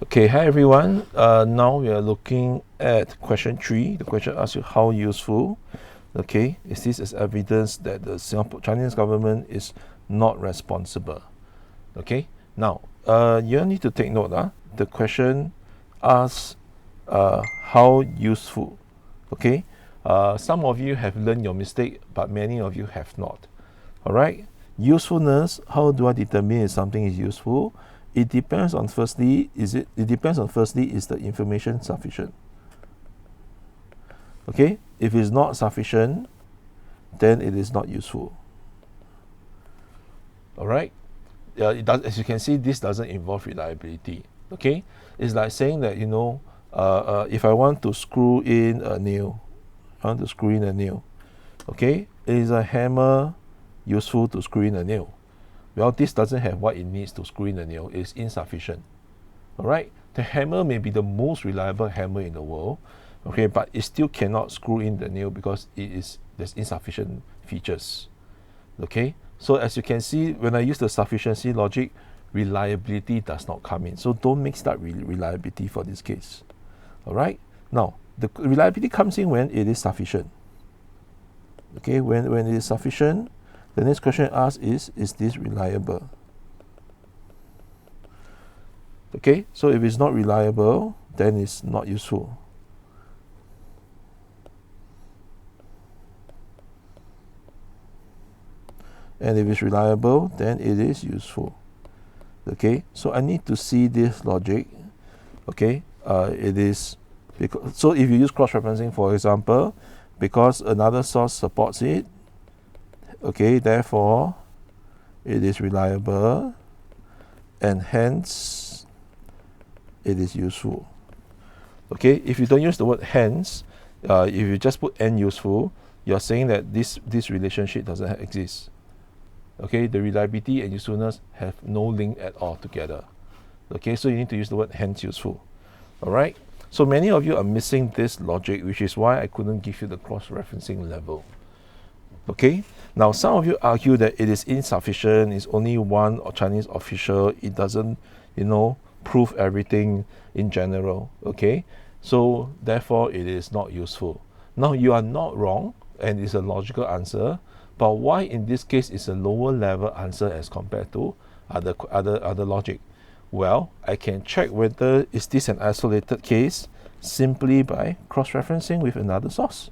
Okay, hi everyone. Now we are looking at question 3. The question asks you how useful, okay, is this as evidence that the Singapore Chinese government is not responsible. Okay, now you need to take note. The question asks how useful. Okay, some of you have learned your mistake, but many of you have not. All right, usefulness. How do I determine if something is useful? It depends on firstly, is the information sufficient? Okay, if it's not sufficient, then it is not useful. All right, it does, as you can see, this doesn't involve reliability. Okay, it's like saying that if I want to screw in a nail, okay, is a hammer useful to screw in a nail? Well, this doesn't have what it needs to screw in the nail. It's insufficient. All right, the hammer may be the most reliable hammer in the world, okay, but it still cannot screw in the nail because there's insufficient features. Okay, so as you can see, when I use the sufficiency logic, reliability does not come in. So don't mix that reliability for this case. All right, now the reliability comes in when it is sufficient. Okay, when it is sufficient, the next question asked is this reliable? Okay, so if it's not reliable, then it's not useful. And if it's reliable, then it is useful. Okay, so I need to see this logic. Okay, it is because, so if you use cross-referencing, for example, because another source supports it, okay, therefore it is reliable and hence it is useful. Okay, if you don't use the word hence, if you just put and useful, you're saying that this relationship doesn't exist. Okay, the reliability and usefulness have no link at all together. Okay, so you need to use the word hence useful. All right, so many of you are missing this logic, which is why I couldn't give you the cross-referencing level. Okay, now some of you argue that it is insufficient, it's only one Chinese official, it doesn't prove everything in general. Okay, so therefore it is not useful. Now you are not wrong, and it's a logical answer, but why in this case is a lower level answer as compared to other logic? Well, I can check whether is this an isolated case simply by cross-referencing with another source.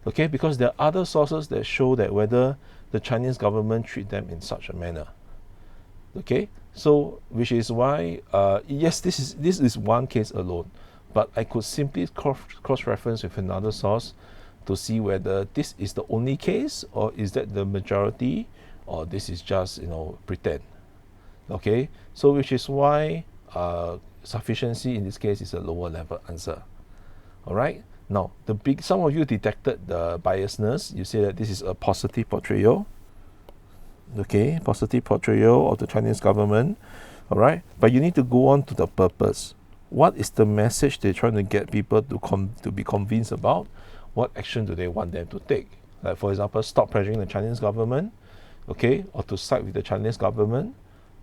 Okay, because there are other sources that show that whether the Chinese government treat them in such a manner. Okay, so which is why yes, this is one case alone, but I could simply cross-reference with another source to see whether this is the only case, or is that the majority, or this is just pretend. Okay, so which is why sufficiency in this case is a lower level answer. All right, now some of you detected the biasness. You say that this is a positive portrayal. Okay, positive portrayal of the Chinese government. All right, but you need to go on to the purpose. What is the message they're trying to get people to be convinced about? What action do they want them to take? Like, for example, stop pressuring the Chinese government, okay, or to side with the Chinese government,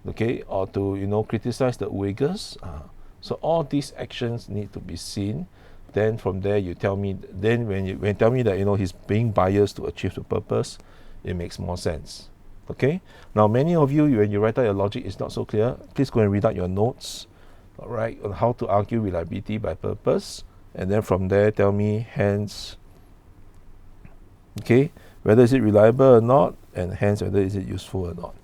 okay, or to criticize the Uyghurs. So all these actions need to be seen. Then from there you tell me. Then when you tell me that he's being biased to achieve the purpose, it makes more sense. Okay. Now many of you, when you write out your logic, is not so clear. Please go and read out your notes. All right, on how to argue reliability by purpose, and then from there tell me hence. Okay, whether is it reliable or not, and hence whether is it useful or not.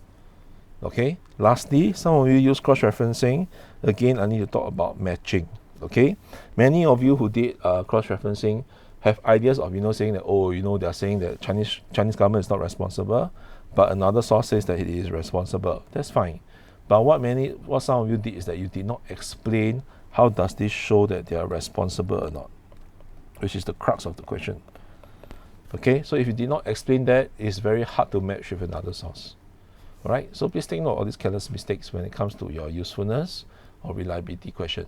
Okay, lastly, some of you use cross-referencing. Again, I need to talk about matching. Okay, many of you who did cross-referencing have ideas of saying that they're saying that Chinese government is not responsible, but another source says that it is responsible. That's fine, but what some of you did is that you did not explain how does this show that they are responsible or not, which is the crux of the question. Okay, so if you did not explain that, it's very hard to match with another source. All right, so please take note of these careless mistakes when it comes to your usefulness or reliability question.